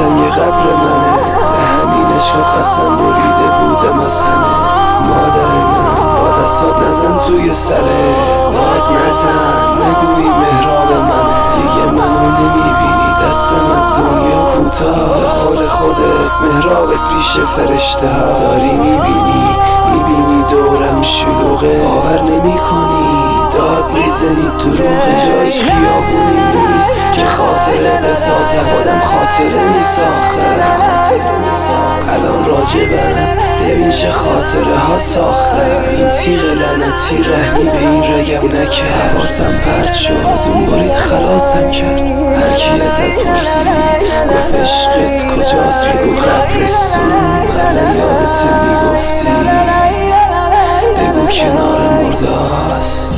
سنگ قبر منه. به همین عشقات قسم بریده بودم از همه. مادر من با دستات نزن توی سره، داد نزن نگویی مهراب منه. دیگه منو نمیبینی، دستم از دنیا کوتاه. حال خودت مهرابت پیش فرشته ها. داری میبینی دورم شلوغه، باور نمی کنی داد میزنی دروغه. جایش خیابونی نیست که خاطره بسازم، خودم خاطره میساختم. الان راجبم ببین چه خاطره ها ساختم. این تیغ لعنتی رحمی به این رگم نکرد. حواسم پرت شد اون بارید خلاصم کرد. هرکی ازت پرسید گفت عشقت کجاست، بگو قبرستون. قبلا یادت میگفتی بگو کنار مرداست.